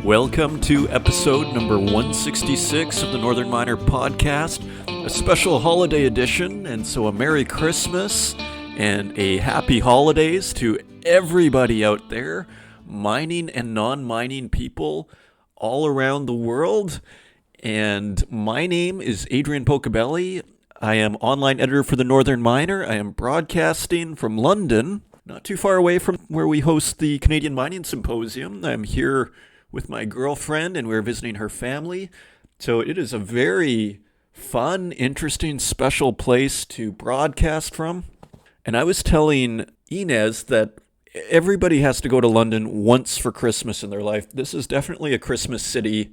Welcome to episode number 166 of the Northern Miner Podcast, a special holiday edition, and so a Merry Christmas and a Happy Holidays to everybody out there, mining and non-mining people all around the world. And my name is Adrian Pocobelli. I am online editor for the Northern Miner. I am broadcasting from London, not too far away from where we host the Canadian Mining Symposium. I'm here with my girlfriend, and we're visiting her family. So it is a very fun, interesting, special place to broadcast from. And I was telling Inez that everybody has to go to London once for Christmas in their life. This is definitely a Christmas city.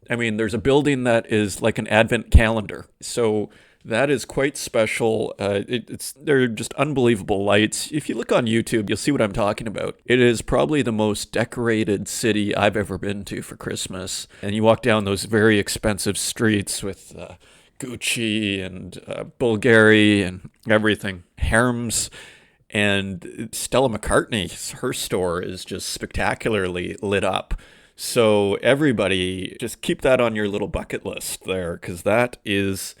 I mean, there's a building that is like an advent calendar. So that is quite special. They're just unbelievable lights. If you look on YouTube, you'll see what I'm talking about. It is probably the most decorated city I've ever been to for Christmas. And you walk down those very expensive streets with Gucci and Bulgari and everything, Hermes. And Stella McCartney's, her store is just spectacularly lit up. So everybody, just keep that on your little bucket list there, because that is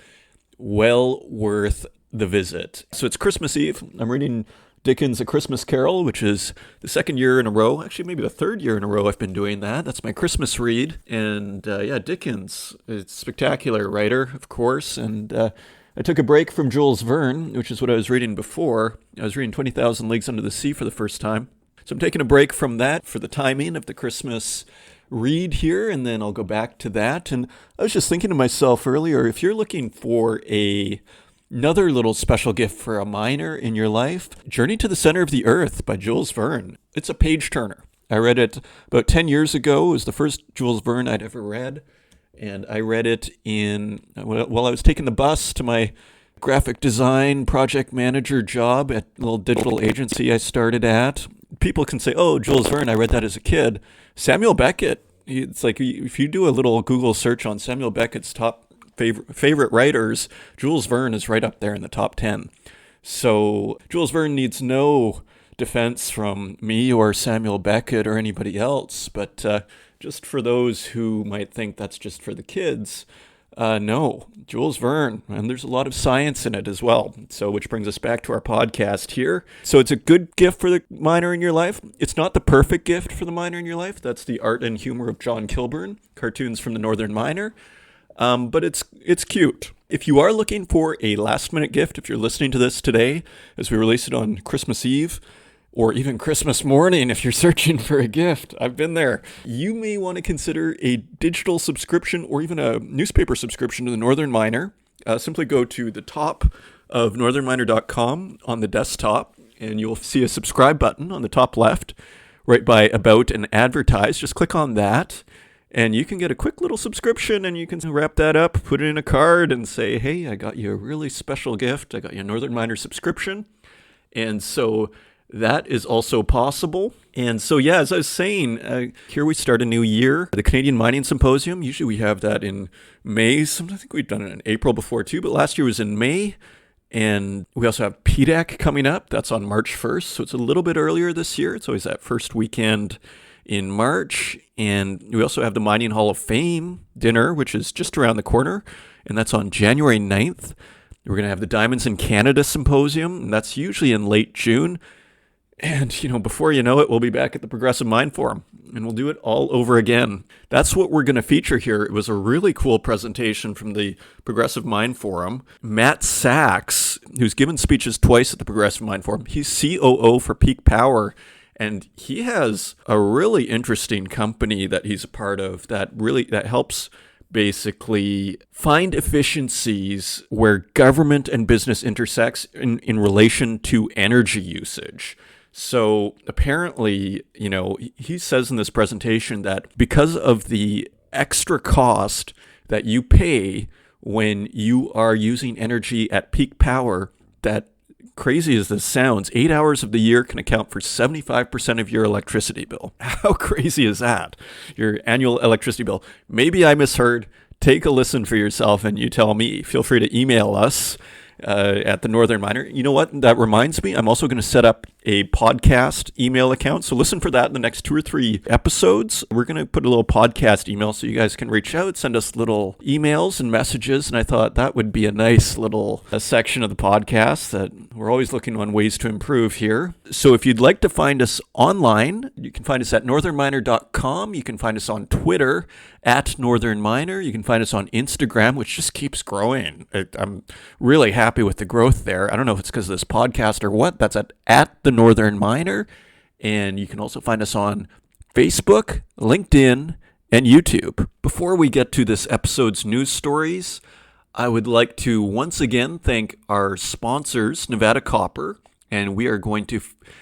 well worth the visit. So it's Christmas Eve. I'm reading Dickens' A Christmas Carol, which is the second year in a row, actually maybe the third year in a row I've been doing that. That's my Christmas read. And Dickens, it's a spectacular writer, of course. And I took a break from Jules Verne, which is what I was reading before. I was reading 20,000 Leagues Under the Sea for the first time. So I'm taking a break from that for the timing of the Christmas read here, and then I'll go back to that. And I was just thinking to myself earlier, if you're looking for another little special gift for a miner in your life, Journey to the Center of the Earth by Jules Verne. It's a page turner. I read it about 10 years ago. It was the first Jules Verne I'd ever read. And I read it while I was taking the bus to my graphic design project manager job at a little digital agency I started at. People can say, oh, Jules Verne, I read that as a kid. Samuel Beckett, it's like if you do a little Google search on Samuel Beckett's top favorite writers, Jules Verne is right up there in the top 10. So Jules Verne needs no defense from me or Samuel Beckett or anybody else, but just for those who might think that's just for the kids, no, Jules Verne, and there's a lot of science in it as well. So, which brings us back to our podcast here. So it's a good gift for the miner in your life. It's not the perfect gift for the miner in your life. That's the art and humor of John Kilburn, cartoons from the Northern Miner. But it's cute. If you are looking for a last minute gift, if you're listening to this today, as we release it on Christmas Eve, or even Christmas morning if you're searching for a gift, I've been there, you may want to consider a digital subscription or even a newspaper subscription to the Northern Miner. Simply go to the top of northernminer.com on the desktop, and you'll see a subscribe button on the top left, right by About and Advertise. Just click on that, and you can get a quick little subscription, and you can wrap that up, put it in a card, and say, hey, I got you a really special gift. I got you a Northern Miner subscription. And so that is also possible. And so, as I was saying, here we start a new year, the Canadian Mining Symposium. Usually we have that in May. I think we've done it in April before too, but last year was in May. And we also have PDAC coming up. That's on March 1st. So it's a little bit earlier this year. It's always that first weekend in March. And we also have the Mining Hall of Fame dinner, which is just around the corner. And that's on January 9th. We're going to have the Diamonds in Canada Symposium. And that's usually in late June. And, before you know it, we'll be back at the Progressive Mine Forum, and we'll do it all over again. That's what we're going to feature here. It was a really cool presentation from the Progressive Mine Forum. Matt Sachs, who's given speeches twice at the Progressive Mine Forum, he's COO for Peak Power, and he has a really interesting company that he's a part of that helps basically find efficiencies where government and business intersects in relation to energy usage. So apparently, he says in this presentation that because of the extra cost that you pay when you are using energy at peak power, that crazy as this sounds, 8 hours of the year can account for 75% of your electricity bill. How crazy is that? Your annual electricity bill. Maybe I misheard. Take a listen for yourself and you tell me. Feel free to email us at the Northern Miner. You know what? That reminds me, I'm also going to set up a podcast email account. So listen for that in the next 2 or 3 episodes. We're going to put a little podcast email so you guys can reach out, send us little emails and messages. And I thought that would be a nice little section of the podcast that we're always looking on ways to improve here. So if you'd like to find us online, you can find us at northernminer.com. You can find us on Twitter at Northern Miner. You can find us on Instagram, which just keeps growing. I'm really happy with the growth there. I don't know if it's because of this podcast or what. That's at the Northern Miner. And you can also find us on Facebook, LinkedIn, and YouTube. Before we get to this episode's news stories, I would like to once again thank our sponsors, Nevada Copper, and we are going to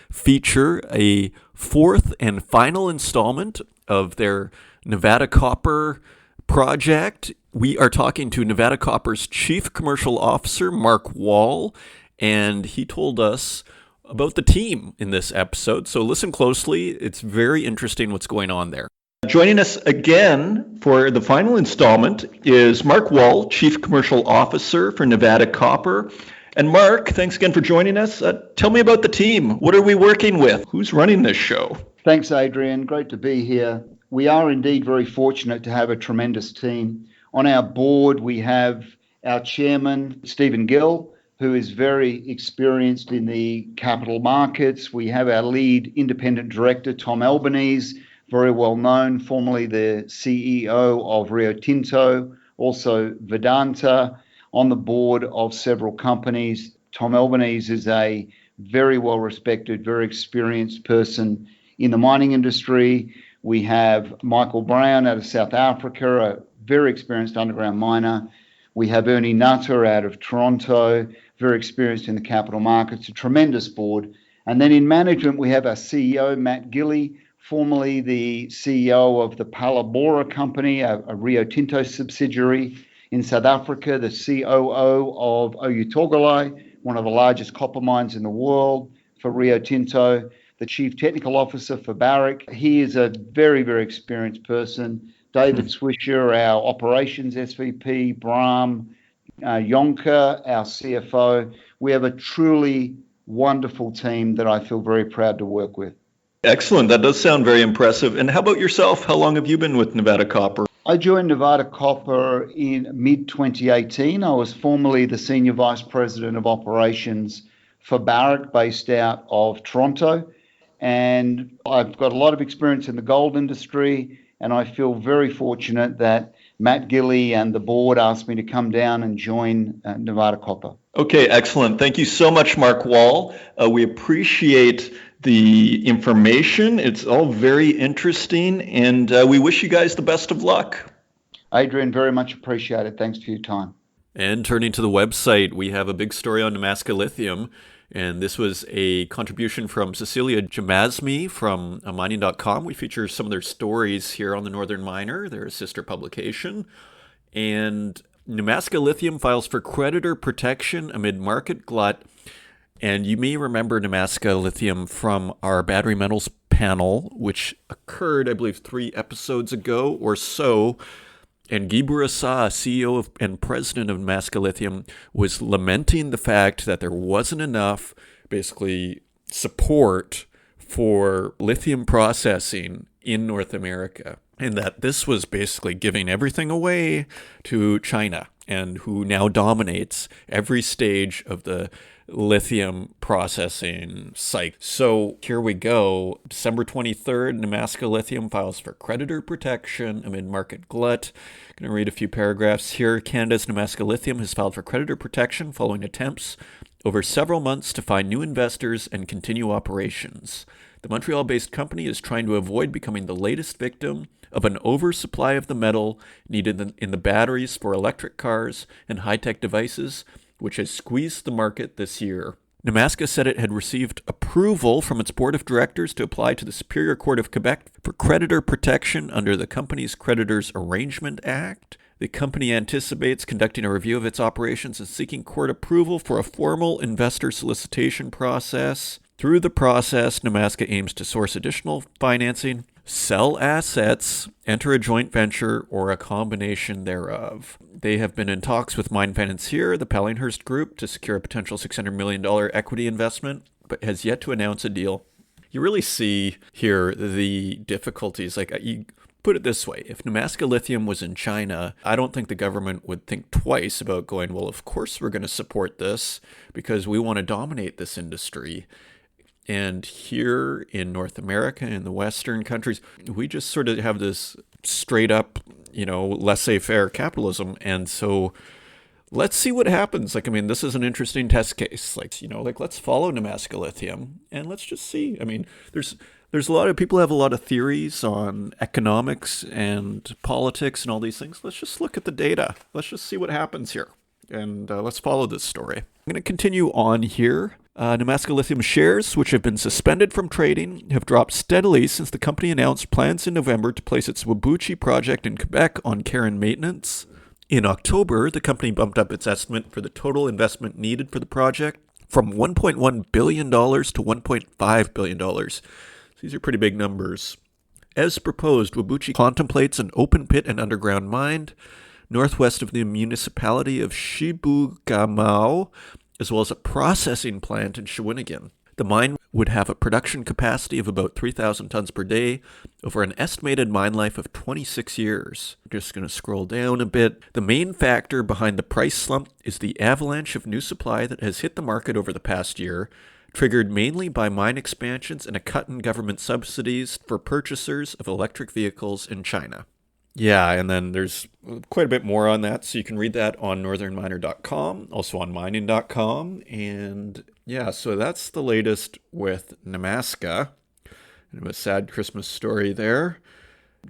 feature a 4th and final installment of their Nevada Copper project. We are talking to Nevada Copper's Chief Commercial Officer, Mark Wall, and he told us about the team in this episode. So listen closely. It's very interesting what's going on there. Joining us again for the final installment is Mark Wall, Chief Commercial Officer for Nevada Copper. And Mark, thanks again for joining us. Tell me about the team. What are we working with? Who's running this show? Thanks, Adrian. Great to be here. We are indeed very fortunate to have a tremendous team. On our board, we have our chairman, Stephen Gill, who is very experienced in the capital markets. We have our lead independent director, Tom Albanese, very well known, formerly the CEO of Rio Tinto, also Vedanta, on the board of several companies. Tom Albanese is a very well respected, very experienced person in the mining industry. We have Michael Brown out of South Africa, a very experienced underground miner. We have Ernie Nutter out of Toronto, very experienced in the capital markets, a tremendous board. And then in management, we have our CEO, Matt Gilly, formerly the CEO of the Palabora company, a Rio Tinto subsidiary in South Africa, the COO of Oyu Tolgoi, one of the largest copper mines in the world for Rio Tinto, the Chief Technical Officer for Barrick. He is a very, very experienced person. David Swisher, our Operations SVP, Bram Yonker, our CFO. We have a truly wonderful team that I feel very proud to work with. Excellent. That does sound very impressive. And how about yourself? How long have you been with Nevada Copper? I joined Nevada Copper in mid-2018. I was formerly the Senior Vice President of Operations for Barrick, based out of Toronto. And I've got a lot of experience in the gold industry, and I feel very fortunate that Matt Gilly and the board asked me to come down and join Nevada Copper. Okay, excellent. Thank you so much, Mark Wall. We appreciate the information. It's all very interesting, and we wish you guys the best of luck. Adrian, very much appreciated. Thanks for your time. And turning to the website, we have a big story on Nemaska Lithium, and this was a contribution from Cecilia Jamasmi from mining.com. We feature some of their stories here on the Northern Miner, their sister publication. And Nemaska Lithium files for creditor protection amid market glut. And you may remember Nemaska Lithium from our battery metals panel, which occurred, I believe, 3 episodes ago or so. And Guy Bourassa, CEO and president of Nemaska Lithium, was lamenting the fact that there wasn't enough, basically, support for lithium processing in North America. And that this was basically giving everything away to China, and who now dominates every stage of the lithium processing cycle. So here we go. December 23rd, Nemaska Lithium files for creditor protection amid market glut. I'm going to read a few paragraphs here. Canada's Nemaska Lithium has filed for creditor protection following attempts over several months to find new investors and continue operations. The Montreal-based company is trying to avoid becoming the latest victim of an oversupply of the metal needed in the batteries for electric cars and high-tech devices, which has squeezed the market this year. Nemaska said it had received approval from its board of directors to apply to the Superior Court of Quebec for creditor protection under the company's Creditors Arrangement Act. The company anticipates conducting a review of its operations and seeking court approval for a formal investor solicitation process. Through the process, Nemaska aims to source additional financing sell assets, enter a joint venture, or a combination thereof. They have been in talks with mine financier, the Pallinghurst Group, to secure a potential $600 million equity investment, but has yet to announce a deal. You really see here the difficulties. Like, you put it this way, if Nemaska Lithium was in China, I don't think the government would think twice about going, well, of course we're going to support this because we want to dominate this industry. And here in North America, in the Western countries, we just sort of have this straight up, laissez-faire capitalism. And so let's see what happens. Like, I mean, this is an interesting test case. Let's follow Nemaska Lithium and let's just see. I mean, there's a lot of people have a lot of theories on economics and politics and all these things. Let's just look at the data. Let's just see what happens here. And let's follow this story. I'm going to continue on here. Nemaska Lithium shares, which have been suspended from trading, have dropped steadily since the company announced plans in November to place its Whabouchi project in Quebec on care and maintenance. In October, the company bumped up its estimate for the total investment needed for the project from $1.1 billion to $1.5 billion. These are pretty big numbers. As proposed, Whabouchi contemplates an open pit and underground mine northwest of the municipality of Chibougamau, as well as a processing plant in Shawinigan. The mine would have a production capacity of about 3,000 tons per day over an estimated mine life of 26 years. I'm just going to scroll down a bit. The main factor behind the price slump is the avalanche of new supply that has hit the market over the past year, triggered mainly by mine expansions and a cut in government subsidies for purchasers of electric vehicles in China. Yeah, and then there's quite a bit more on that, so you can read that on northernminer.com, also on mining.com, and yeah, so that's the latest with Nemaska. And a sad Christmas story there.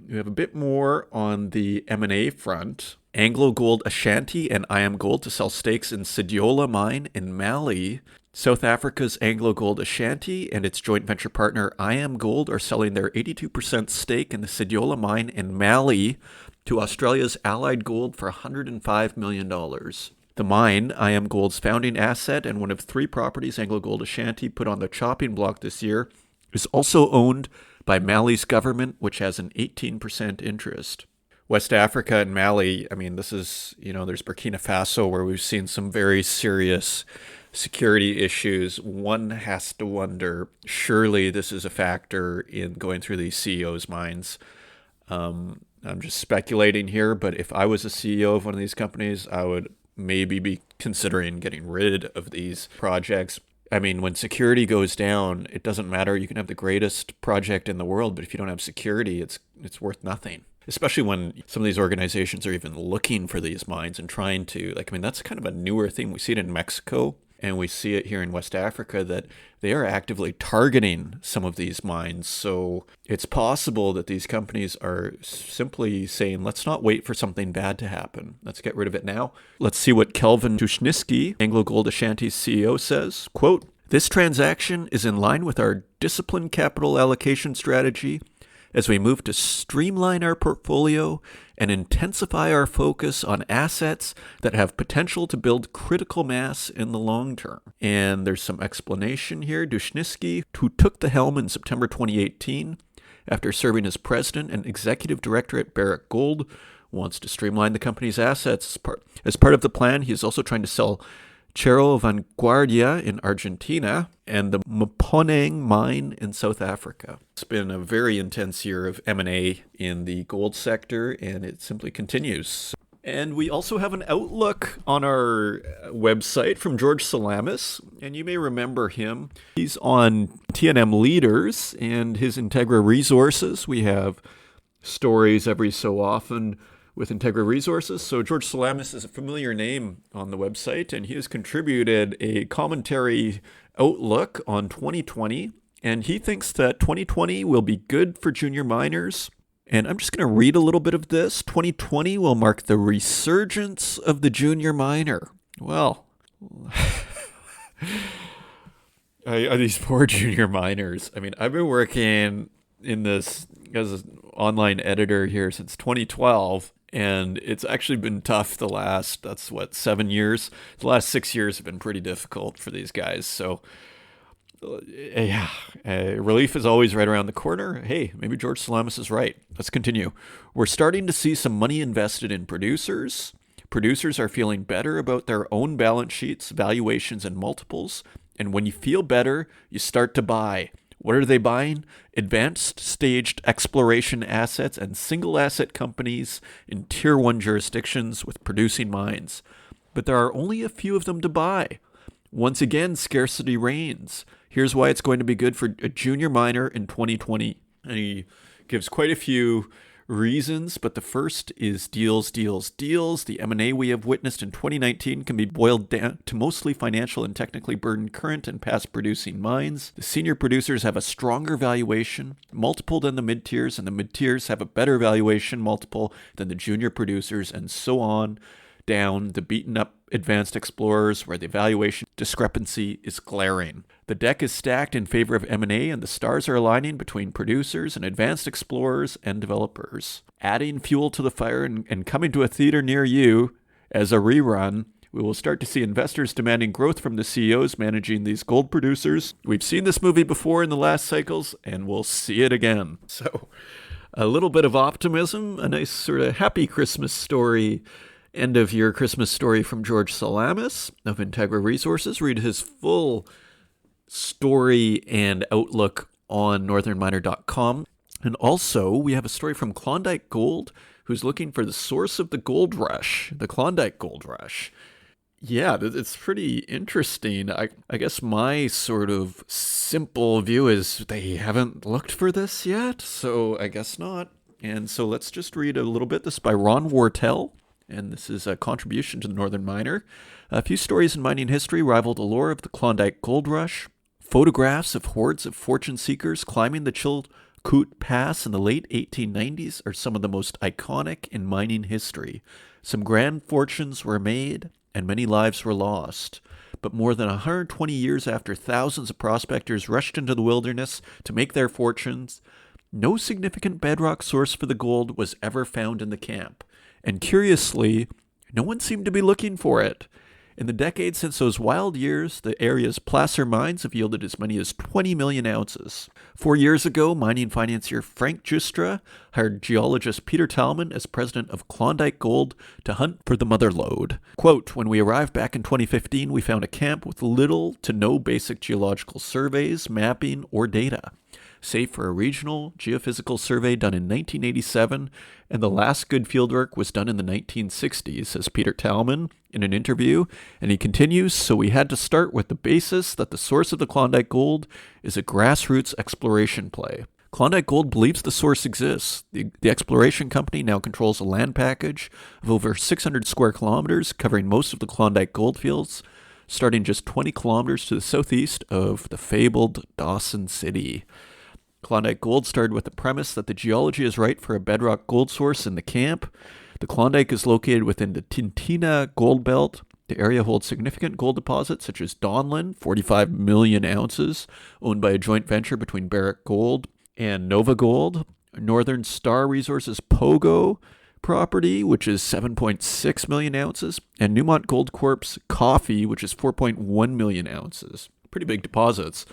We have a bit more on the M&A front. Anglo Gold Ashanti and IAMGOLD to sell stakes in Sadiola mine in Mali. South Africa's Anglo Gold Ashanti and its joint venture partner IAMGOLD are selling their 82% stake in the Sadiola mine in Mali to Australia's Allied Gold for $105 million. The mine, IAMGOLD's founding asset and one of 3 properties Anglo Gold Ashanti put on the chopping block this year, is also owned by Mali's government, which has an 18% interest. West Africa and Mali, I mean, this is, there's Burkina Faso where we've seen some very serious security issues. One has to wonder, surely this is a factor in going through these CEOs' minds. I'm just speculating here, but if I was a CEO of one of these companies, I would maybe be considering getting rid of these projects. I mean, when security goes down, it doesn't matter. You can have the greatest project in the world, but if you don't have security, it's worth nothing. Especially when some of these organizations are even looking for these mines and trying to, that's kind of a newer thing. We see it in Mexico. And we see it here in West Africa that they are actively targeting some of these mines. So it's possible that these companies are simply saying, let's not wait for something bad to happen. Let's get rid of it now. Let's see what Kelvin Tushnisky, Anglo Gold Ashanti's CEO, says. Quote, "This transaction is in line with our disciplined capital allocation strategy as we move to streamline our portfolio and intensify our focus on assets that have potential to build critical mass in the long term." And there's some explanation here. Dushnisky, who took the helm in September 2018 after serving as president and executive director at Barrick Gold, wants to streamline the company's assets. As part of the plan, he is also trying to sell Cerro Vanguardia in Argentina and the Mponeng mine in South Africa. It's been a very intense year of M&A in the gold sector, and it simply continues. And we also have an outlook on our website from George Salamis, and you may remember him. He's on TNM Leaders and his Integra Resources. We have stories every so often with Integra Resources. So George Salamis is a familiar name on the website, and he has contributed a commentary outlook on 2020, and he thinks that 2020 will be good for junior miners. And I'm just going to read a little bit of this. 2020 will mark the resurgence of the junior miner. Well, these poor junior miners. I mean, I've been working in this as an online editor here since 2012. And it's actually been tough the last, 7 years? The last 6 years have been pretty difficult for these guys. So Yeah, relief is always right around the corner. Hey, maybe George Salamis is right. Let's continue. We're starting to see some money invested in producers. Producers are feeling better about their own balance sheets, valuations, and multiples. And when you feel better, you start to buy. What are they buying? Advanced staged exploration assets and single asset companies in tier 1 jurisdictions with producing mines. But there are only a few of them to buy. Once again, scarcity reigns. Here's why it's going to be good for a junior miner in 2020. And he gives quite a few reasons, but the first is deals, deals, deals. The M&A we have witnessed in 2019 can be boiled down to mostly financial and technically burdened current and past producing mines. The senior producers have a stronger valuation multiple than the mid-tiers, and the mid-tiers have a better valuation multiple than the junior producers, and so on down the beaten up advanced explorers where the valuation discrepancy is glaring. The deck is stacked in favor of M&A, and the stars are aligning between producers and advanced explorers and developers. Adding fuel to the fire and coming to a theater near you as a rerun, we will start to see investors demanding growth from the CEOs managing these gold producers. We've seen this movie before in the last cycles, and we'll see it again. So, a little bit of optimism, a nice sort of happy Christmas story. End of year Christmas story from George Salamis of Integra Resources. Read his full story and outlook on northernminer.com. And also, we have a story from Klondike Gold, who's looking for the source of the gold rush, the Klondike Gold Rush. Yeah, it's pretty interesting. I guess my sort of simple view is they haven't looked for this yet, so I guess not. And so let's just read a little bit. This is by Ron Wartell. And this is a contribution to the Northern Miner. A few stories in mining history rival the lore of the Klondike Gold Rush. Photographs of hordes of fortune seekers climbing the Chilkoot Pass in the late 1890s are some of the most iconic in mining history. Some grand fortunes were made, and many lives were lost. But more than 120 years after thousands of prospectors rushed into the wilderness to make their fortunes, no significant bedrock source for the gold was ever found in the camp. And curiously, no one seemed to be looking for it. In the decades since those wild years, the area's placer mines have yielded as many as 20 million ounces. 4 years ago, mining financier Frank Justra hired geologist Peter Talman as president of Klondike Gold to hunt for the mother lode. Quote, when we arrived back in 2015, we found a camp with little to no basic geological surveys, mapping, or data. Save for a regional geophysical survey done in 1987, and the last good fieldwork was done in the 1960s, says Peter Talman in an interview. And he continues, so we had to start with the basis that the source of the Klondike Gold is a grassroots exploration play. Klondike Gold believes the source exists. The exploration company now controls a land package of over 600 square kilometers, covering most of the Klondike gold fields, starting just 20 kilometers to the southeast of the fabled Dawson City. Klondike Gold started with the premise that the geology is right for a bedrock gold source in the camp. The Klondike is located within the Tintina Gold Belt. The area holds significant gold deposits such as Donlin, 45 million ounces, owned by a joint venture between Barrick Gold and Nova Gold. Northern Star Resources Pogo property, which is 7.6 million ounces, and Newmont Gold Corp's Coffee, which is 4.1 million ounces. Pretty big deposits.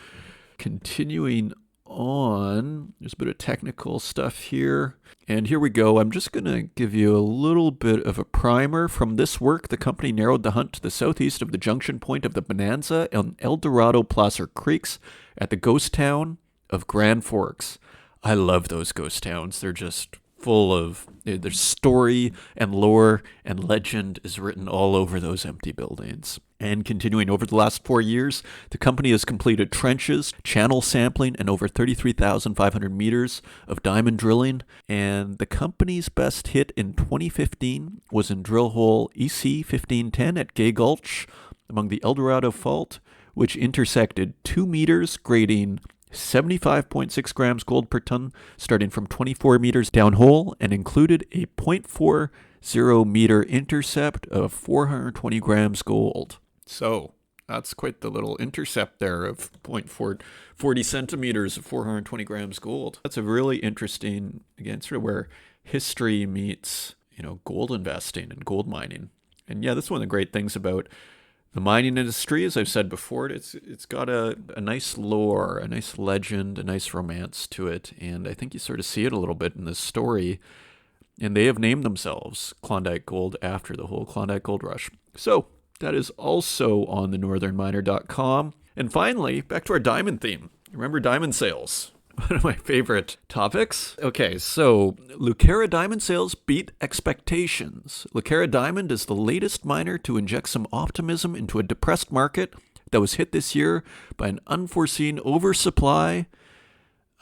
Continuing on, there's a bit of technical stuff here. And here we go. I'm just going to give you a little bit of a primer. From this work, the company narrowed the hunt to the southeast of the junction point of the Bonanza and El Dorado Placer Creeks at the ghost town of Grand Forks. I love those ghost towns. They're just full of, their story and lore and legend is written all over those empty buildings. And continuing, over the last 4 years, the company has completed trenches, channel sampling, and over 33,500 meters of diamond drilling. And the company's best hit in 2015 was in drill hole EC 1510 at Gay Gulch among the El Dorado Fault, which intersected 2 meters, grading 75.6 grams gold per ton, starting from 24 meters downhole, and included a 0.40 meter intercept of 420 grams gold. So that's quite the little intercept there of 40 centimeters of 420 grams gold. That's a really interesting, again, sort of where history meets, gold investing and gold mining. And yeah, that's one of the great things about The mining industry, as I've said before, it's got a nice lore, a nice legend, a nice romance to it, and I think you sort of see it a little bit in this story. And they have named themselves Klondike Gold after the whole Klondike Gold Rush. So that is also on the northernminer.com. And finally, back to our diamond theme. Remember diamond sales? One of my favorite topics. Okay, so Lucara Diamond sales beat expectations. Lucara Diamond is the latest miner to inject some optimism into a depressed market that was hit this year by an unforeseen oversupply.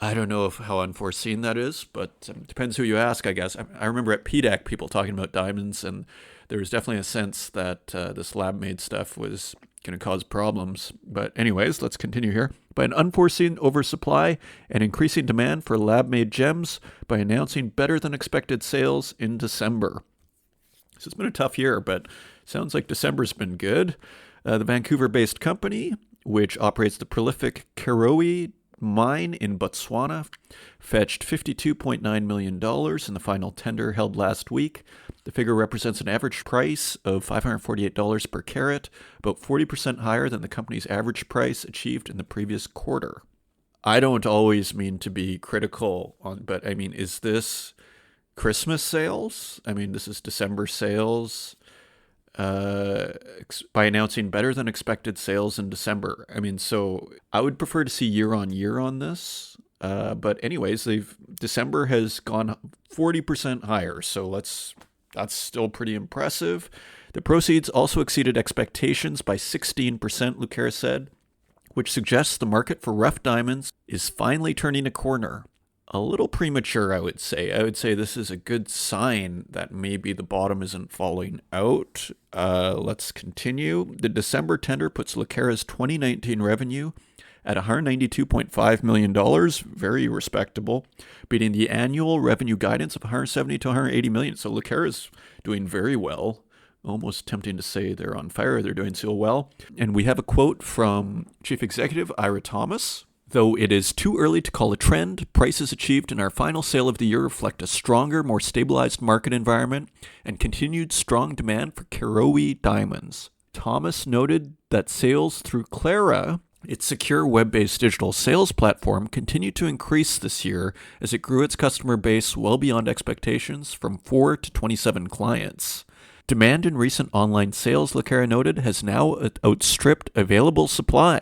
I don't know how unforeseen that is, but it depends who you ask, I guess. I remember at PDAC people talking about diamonds, and there was definitely a sense that this lab-made stuff was going to cause problems. But anyways, let's continue here. By an unforeseen oversupply and increasing demand for lab-made gems by announcing better than expected sales in December. So it's been a tough year, but sounds like December's been good. The Vancouver-based company, which operates the prolific Karowe mine in Botswana, fetched $52.9 million in the final tender held last week. The figure represents an average price of $548 per carat, about 40% higher than the company's average price achieved in the previous quarter. I don't always mean to be critical but I mean, is this Christmas sales? I mean, this is December sales by announcing better than expected sales in December. I mean, so I would prefer to see year on year on this. But anyways, December has gone 40% higher. So that's still pretty impressive. The proceeds also exceeded expectations by 16%, Lucara said, which suggests the market for rough diamonds is finally turning a corner. A little premature, I would say. I would say this is a good sign that maybe the bottom isn't falling out. Let's continue. The December tender puts Lucara's 2019 revenue at $192.5 million, very respectable, beating the annual revenue guidance of $170 to $180 million. So Lucara's doing very well. Almost tempting to say they're on fire. They're doing so well. And we have a quote from Chief Executive Ira Thomas. Though it is too early to call a trend, prices achieved in our final sale of the year reflect a stronger, more stabilized market environment and continued strong demand for Karowe diamonds. Thomas noted that sales through Clara, its secure web-based digital sales platform, continued to increase this year as it grew its customer base well beyond expectations from 4 to 27 clients. Demand in recent online sales, Lucara noted, has now outstripped available supply,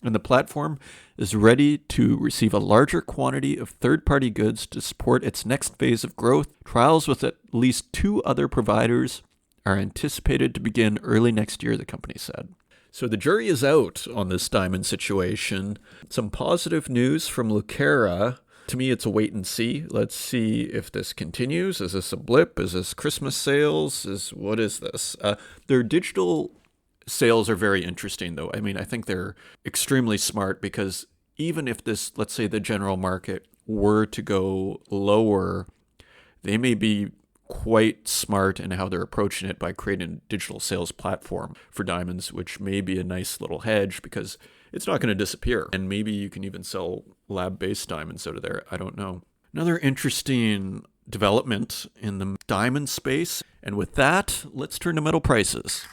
and the platform is ready to receive a larger quantity of third-party goods to support its next phase of growth. Trials with at least 2 other providers are anticipated to begin early next year, the company said. So the jury is out on this diamond situation. Some positive news from Lucara. To me, it's a wait and see. Let's see if this continues. Is this a blip? Is this Christmas sales? What is this? Their digital sales are very interesting, though. I mean, I think they're extremely smart because even if this, let's say the general market were to go lower, they may be quite smart in how they're approaching it by creating a digital sales platform for diamonds, which may be a nice little hedge because it's not going to disappear. And maybe you can even sell lab-based diamonds out of there. I don't know. Another interesting development in the diamond space. And with that, let's turn to metal prices.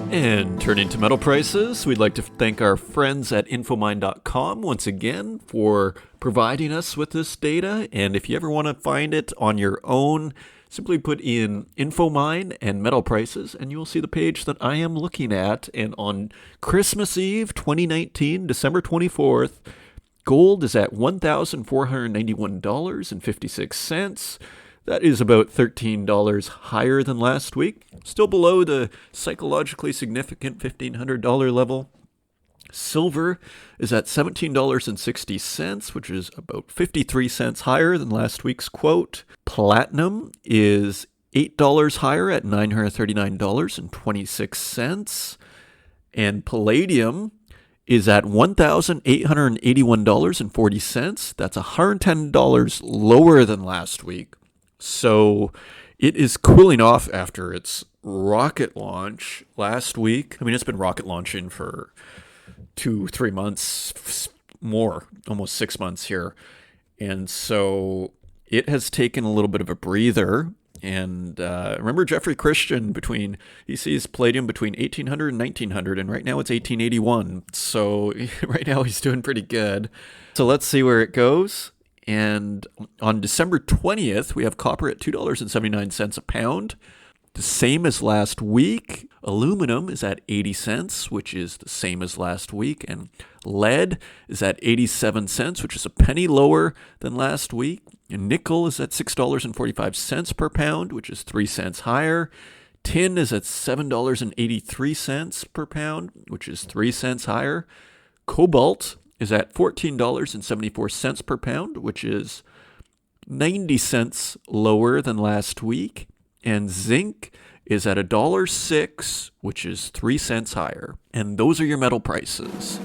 And turning to metal prices, we'd like to thank our friends at infomine.com once again for providing us with this data. And if you ever want to find it on your own, simply put in Infomine and metal prices, and you'll see the page that I am looking at. And on Christmas Eve 2019, December 24th, gold is at $1,491.56. That is about $13 higher than last week. Still below the psychologically significant $1,500 level. Silver is at $17.60, which is about 53 cents higher than last week's quote. Platinum is $8 higher at $939.26. And palladium is at $1,881.40. That's $110 lower than last week. So It is cooling off after its rocket launch last week. I mean, it's been rocket launching for 2-3 months, more, almost 6 months here. And so it has taken a little bit of a breather. And remember Jeffrey Christian, he sees palladium between 1800 and 1900, and right now it's 1881. So right now he's doing pretty good. So let's see where it goes. And on December 20th, we have copper at $2.79 a pound. The same as last week. Aluminum is at 80 cents, which is the same as last week. And lead is at 87 cents, which is a penny lower than last week. And nickel is at $6.45 per pound, which is 3 cents higher. Tin is at $7.83 per pound, which is 3 cents higher. Cobalt is at $14.74 per pound, which is 90 cents lower than last week. And zinc is at $1.06, which is 3 cents higher. And those are your metal prices.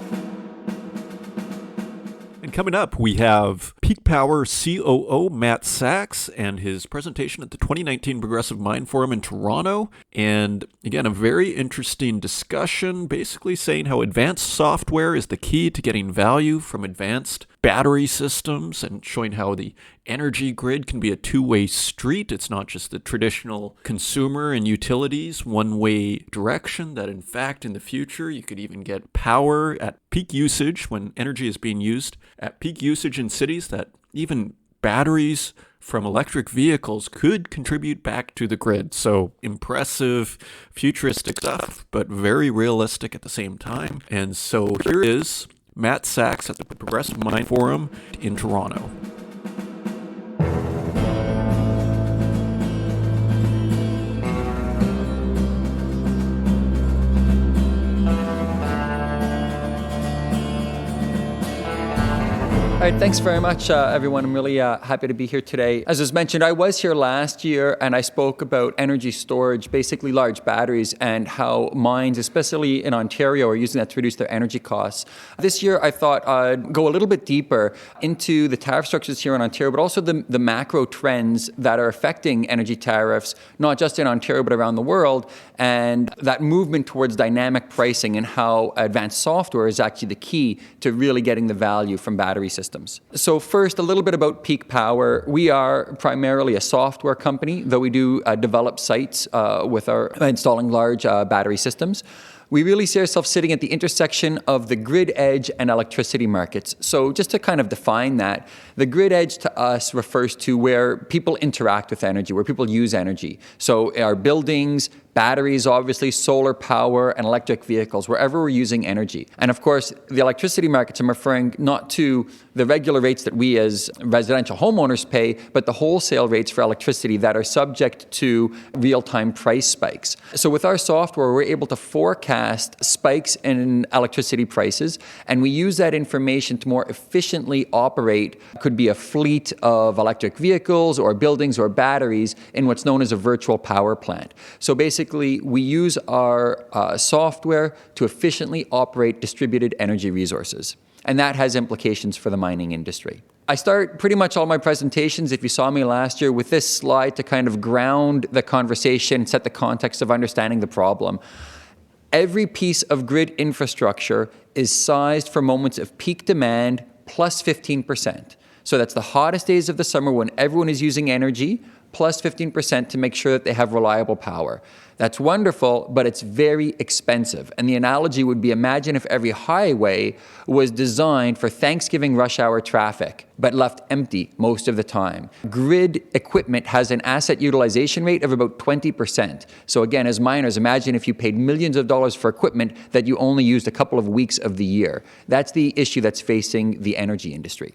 And coming up, we have Peak Power COO Matt Sachs and his presentation at the 2019 Progressive Mine Forum in Toronto. And again, a very interesting discussion, basically saying how advanced software is the key to getting value from advanced battery systems, and showing how the energy grid can be a two-way street. It's not just the traditional consumer and utilities one-way direction, that in fact in the future you could even get power at peak usage when energy is being used at peak usage in cities, that even batteries from electric vehicles could contribute back to the grid. So impressive, futuristic stuff, but very realistic at the same time. And so here is Matt Sachs at the Progressive Mine Forum in Toronto. All right, thanks very much, everyone. I'm really happy to be here today. As was mentioned, I was here last year and I spoke about energy storage, basically large batteries, and how mines, especially in Ontario, are using that to reduce their energy costs. This year, I thought I'd go a little bit deeper into the tariff structures here in Ontario, but also the macro trends that are affecting energy tariffs, not just in Ontario, but around the world, and that movement towards dynamic pricing and how advanced software is actually the key to really getting the value from battery systems. So first, a little bit about Peak Power. We are primarily a software company, though we do develop sites with our installing large battery systems. We really see ourselves sitting at the intersection of the grid edge and electricity markets. So just to kind of define that, the grid edge to us refers to where people interact with energy, where people use energy. So our buildings, batteries, obviously, solar power, and electric vehicles, wherever we're using energy. And of course, the electricity markets, I'm referring not to the regular rates that we as residential homeowners pay, but the wholesale rates for electricity that are subject to real-time price spikes. So with our software, we're able to forecast spikes in electricity prices, and we use that information to more efficiently operate, could be a fleet of electric vehicles or buildings or batteries in what's known as a virtual power plant. So basically, we use our software to efficiently operate distributed energy resources. And that has implications for the mining industry. I start pretty much all my presentations, if you saw me last year, with this slide to kind of ground the conversation, set the context of understanding the problem. Every piece of grid infrastructure is sized for moments of peak demand plus 15%. So that's the hottest days of the summer when everyone is using energy, plus 15% to make sure that they have reliable power. That's wonderful, but it's very expensive. And the analogy would be, imagine if every highway was designed for Thanksgiving rush hour traffic, but left empty most of the time. Grid equipment has an asset utilization rate of about 20%. So again, as miners, imagine if you paid millions of dollars for equipment that you only used a couple of weeks of the year. That's the issue that's facing the energy industry.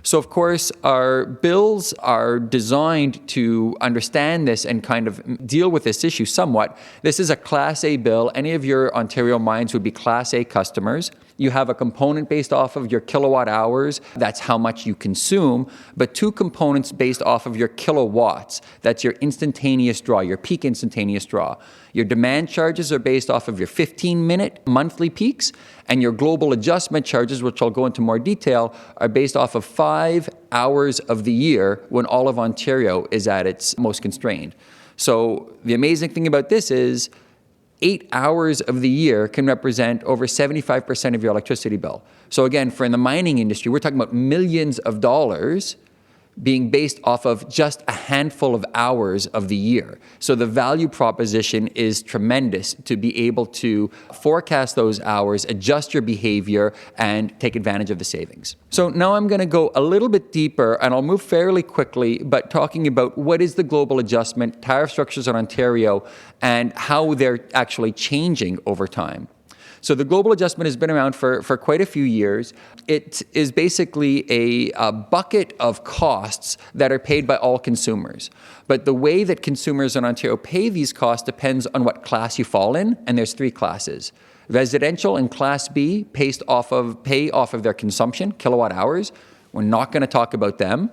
So of course, our bills are designed to understand this and kind of deal with this issue somewhat. This is a Class A bill. Any of your Ontario mines would be Class A customers. You have a component based off of your kilowatt hours, that's how much you consume, but two components based off of your kilowatts, that's your instantaneous draw, your peak instantaneous draw. Your demand charges are based off of your 15-minute monthly peaks, and your global adjustment charges, which I'll go into more detail, are based off of 5 hours of the year when all of Ontario is at its most constrained. So the amazing thing about this is 8 hours of the year can represent over 75% of your electricity bill. So again, for in the mining industry, we're talking about millions of dollars being based off of just a handful of hours of the year. So the value proposition is tremendous to be able to forecast those hours, adjust your behavior, and take advantage of the savings. So now I'm going to go a little bit deeper, and I'll move fairly quickly, but talking about what is the global adjustment, tariff structures in Ontario, and how they're actually changing over time. So the global adjustment has been around for quite a few years. It is basically a bucket of costs that are paid by all consumers. But the way that consumers in Ontario pay these costs depends on what class you fall in, and there's 3 classes. Residential and Class B pay off of their consumption, kilowatt hours. We're not going to talk about them.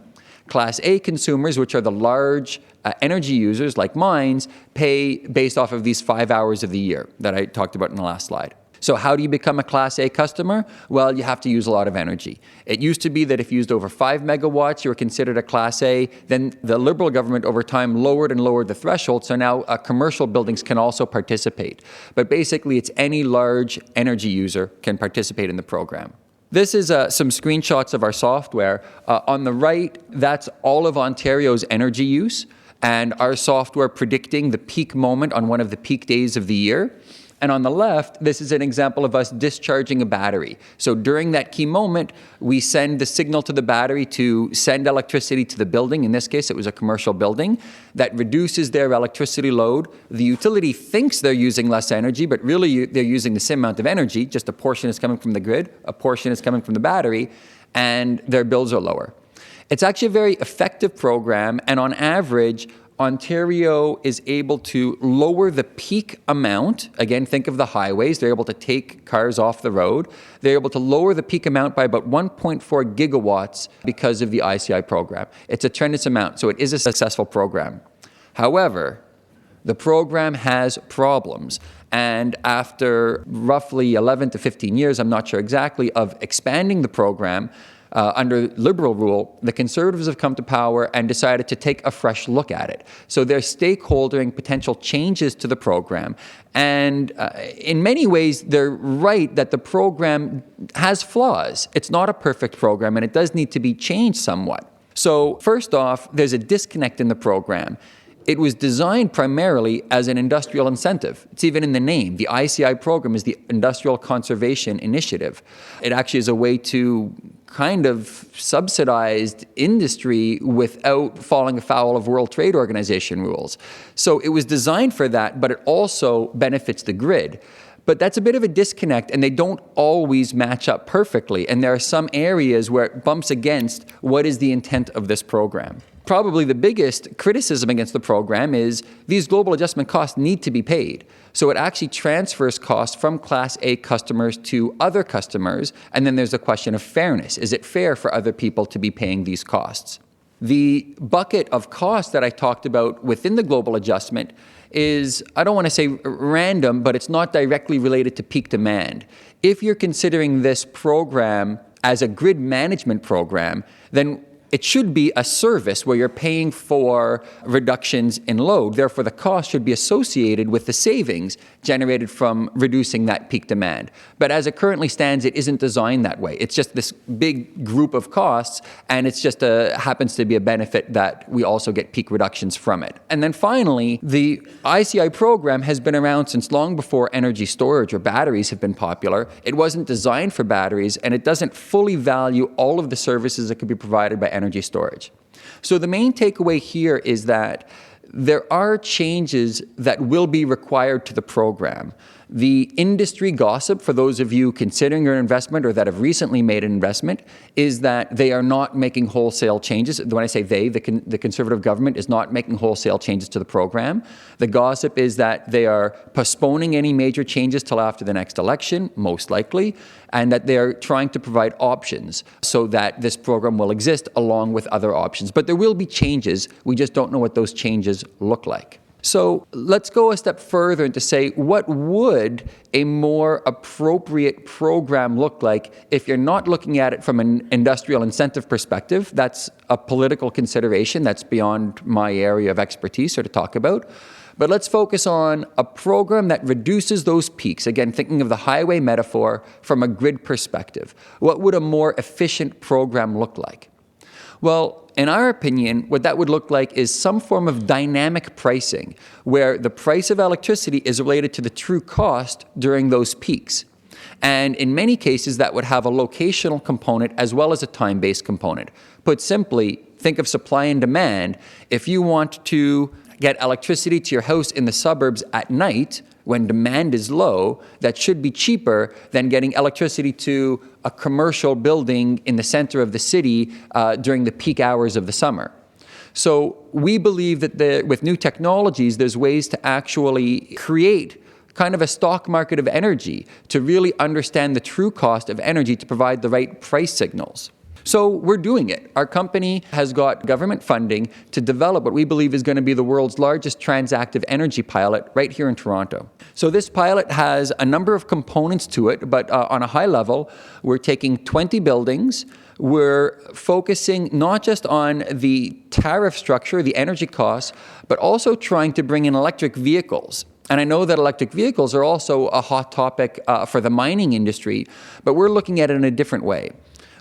Class A consumers, which are the large energy users like mines, pay based off of these 5 hours of the year that I talked about in the last slide. So how do you become a Class A customer? Well, you have to use a lot of energy. It used to be that if you used over 5 megawatts, you were considered a Class A. Then the Liberal government over time lowered the threshold, so now commercial buildings can also participate. But basically, it's any large energy user can participate in the program. This is some screenshots of our software. On the right, that's all of Ontario's energy use, and our software predicting the peak moment on one of the peak days of the year. And on the left, this is an example of us discharging a battery. So during that key moment, we send the signal to the battery to send electricity to the building. In this case, it was a commercial building. That reduces their electricity load. The utility thinks they're using less energy, but really they're using the same amount of energy. Just a portion is coming from the grid, a portion is coming from the battery, and their bills are lower. It's actually a very effective program, and on average, Ontario is able to lower the peak amount. Again, think of the highways. They're able to take cars off the road. They're able to lower the peak amount by about 1.4 gigawatts because of the ICI program. It's a tremendous amount, so it is a successful program. However, the program has problems. And after roughly 11 to 15 years, I'm not sure exactly, of expanding the program, under Liberal rule, the Conservatives have come to power and decided to take a fresh look at it. So they're stakeholdering potential changes to the program. And in many ways, they're right that the program has flaws. It's not a perfect program, and it does need to be changed somewhat. So first off, there's a disconnect in the program. It was designed primarily as an industrial incentive. It's even in the name. The ICI program is the Industrial Conservation Initiative. It actually is a way to kind of subsidized industry without falling afoul of World Trade Organization rules. So it was designed for that, but it also benefits the grid. But that's a bit of a disconnect, and they don't always match up perfectly. And there are some areas where it bumps against what is the intent of this program. Probably the biggest criticism against the program is these global adjustment costs need to be paid. So it actually transfers costs from Class A customers to other customers, and then there's a question of fairness. Is it fair for other people to be paying these costs? The bucket of costs that I talked about within the global adjustment is, I don't want to say random, but it's not directly related to peak demand. If you're considering this program as a grid management program, then it should be a service where you're paying for reductions in load. Therefore, the cost should be associated with the savings generated from reducing that peak demand. But as it currently stands, it isn't designed that way. It's just this big group of costs, and it's just happens to be a benefit that we also get peak reductions from it. And then finally, the ICI program has been around since long before energy storage or batteries have been popular. It wasn't designed for batteries, and it doesn't fully value all of the services that could be provided by energy storage. So the main takeaway here is that there are changes that will be required to the program. The industry gossip, for those of you considering your investment or that have recently made an investment, is that they are not making wholesale changes. When I say they, the Conservative government is not making wholesale changes to the program. The gossip is that they are postponing any major changes till after the next election, most likely, and that they're trying to provide options so that this program will exist along with other options. But there will be changes. We just don't know what those changes look like. So let's go a step further and to say, what would a more appropriate program look like if you're not looking at it from an industrial incentive perspective? That's a political consideration. That's beyond my area of expertise or to talk about. But let's focus on a program that reduces those peaks. Again, thinking of the highway metaphor from a grid perspective. What would a more efficient program look like? Well, in our opinion, what that would look like is some form of dynamic pricing, where the price of electricity is related to the true cost during those peaks. And in many cases, that would have a locational component as well as a time-based component. Put simply, think of supply and demand. If you want to get electricity to your house in the suburbs at night, when demand is low, that should be cheaper than getting electricity to a commercial building in the center of the city during the peak hours of the summer. So we believe that with new technologies, there's ways to actually create kind of a stock market of energy to really understand the true cost of energy to provide the right price signals. So we're doing it. Our company has got government funding to develop what we believe is going to be the world's largest transactive energy pilot right here in Toronto. So this pilot has a number of components to it, but on a high level, we're taking 20 buildings. We're focusing not just on the tariff structure, the energy costs, but also trying to bring in electric vehicles. And I know that electric vehicles are also a hot topic for the mining industry, but we're looking at it in a different way.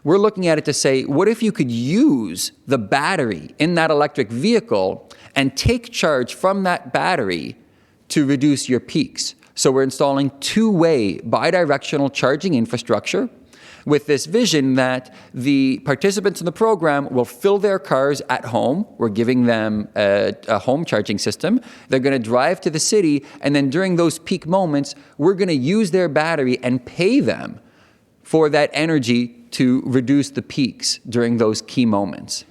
We're looking at it to say, what if you could use the battery in that electric vehicle and take charge from that battery to reduce your peaks? So we're installing two-way bidirectional charging infrastructure with this vision that the participants in the program will fill their cars at home. We're giving them a home charging system. They're going to drive to the city, and then during those peak moments, we're going to use their battery and pay them for that energy to reduce the peaks during those key moments.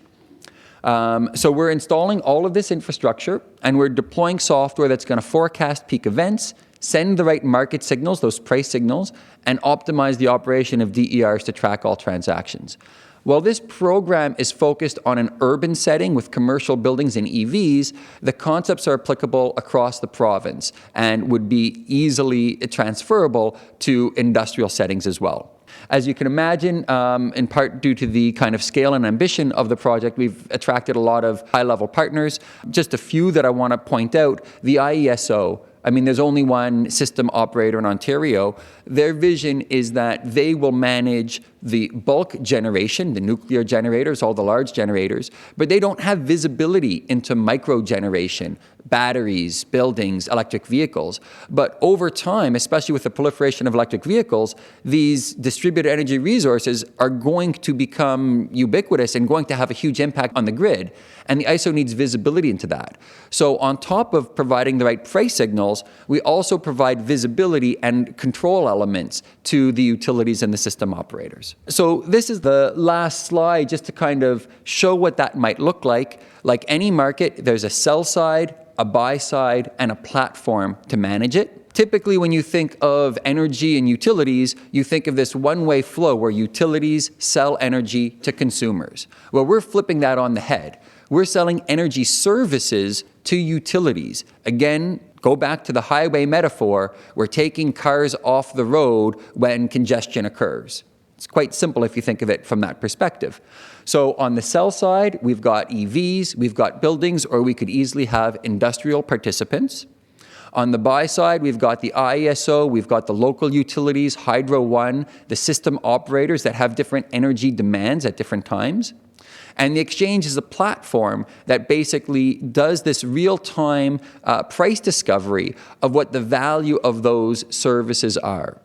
So we're installing all of this infrastructure, and we're deploying software that's going to forecast peak events, send the right market signals, those price signals, and optimize the operation of DERs to track all transactions. While this program is focused on an urban setting with commercial buildings and EVs, the concepts are applicable across the province and would be easily transferable to industrial settings as well. As you can imagine, in part due to the kind of scale and ambition of the project, we've attracted a lot of high-level partners. Just a few that I want to point out. The IESO, there's only one system operator in Ontario. Their vision is that they will manage the bulk generation, the nuclear generators, all the large generators, but they don't have visibility into micro generation, batteries, buildings, electric vehicles. But over time, especially with the proliferation of electric vehicles, these distributed energy resources are going to become ubiquitous and going to have a huge impact on the grid. And the ISO needs visibility into that. So on top of providing the right price signals, we also provide visibility and control elements to the utilities and the system operators. So this is the last slide just to kind of show what that might look like. Like any market, there's a sell side, a buy side, and a platform to manage it. Typically, when you think of energy and utilities, you think of this one-way flow where utilities sell energy to consumers. Well, we're flipping that on the head. We're selling energy services to utilities. Again, go back to the highway metaphor. We're taking cars off the road when congestion occurs. It's quite simple if you think of it from that perspective. So on the sell side, we've got EVs, we've got buildings, or we could easily have industrial participants. On the buy side, we've got the IESO, we've got the local utilities, Hydro One, the system operators that have different energy demands at different times. And the exchange is a platform that basically does this real-time price discovery of what the value of those services are.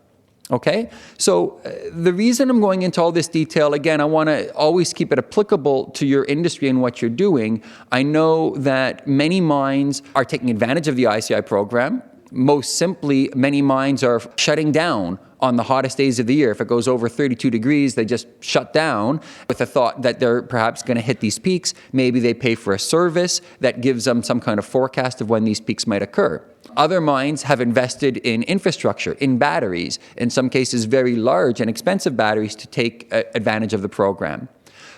Okay? So the reason I'm going into all this detail, again, I want to always keep it applicable to your industry and what you're doing. I know that many mines are taking advantage of the ICI program. Most simply, many mines are shutting down on the hottest days of the year. If it goes over 32 degrees, they just shut down with the thought that they're perhaps going to hit these peaks. Maybe they pay for a service that gives them some kind of forecast of when these peaks might occur. Other mines have invested in infrastructure, in batteries, in some cases very large and expensive batteries to take advantage of the program.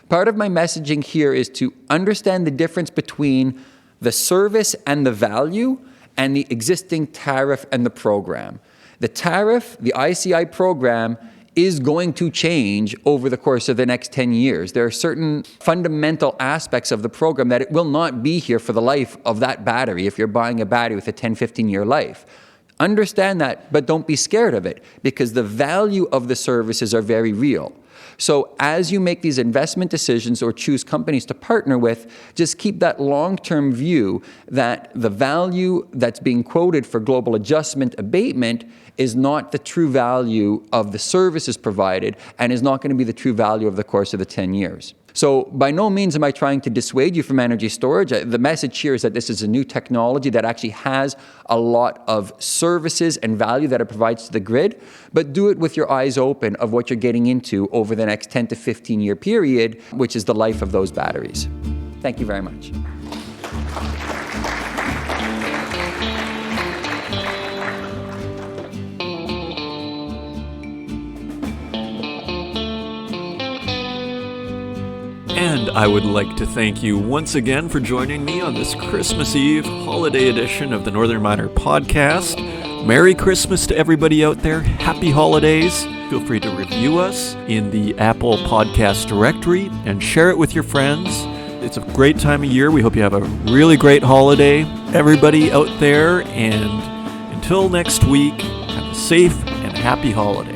Part of my messaging here is to understand the difference between the service and the value and the existing tariff and the program. The tariff, the ICI program, is going to change over the course of the next 10 years. There are certain fundamental aspects of the program that it will not be here for the life of that battery if you're buying a battery with a 10, 15-year life. Understand that, but don't be scared of it, because the value of the services are very real. So as you make these investment decisions or choose companies to partner with, just keep that long-term view that the value that's being quoted for global adjustment abatement is not the true value of the services provided and is not going to be the true value of the course of the 10 years. So by no means am I trying to dissuade you from energy storage. The message here is that this is a new technology that actually has a lot of services and value that it provides to the grid, but do it with your eyes open of what you're getting into over the next 10 to 15 year period, which is the life of those batteries. Thank you very much. And I would like to thank you once again for joining me on this Christmas Eve holiday edition of the Northern Miner Podcast. Merry Christmas to everybody out there. Happy holidays. Feel free to review us in the Apple Podcast directory and share it with your friends. It's a great time of year. We hope you have a really great holiday, everybody out there. And until next week, have a safe and happy holiday.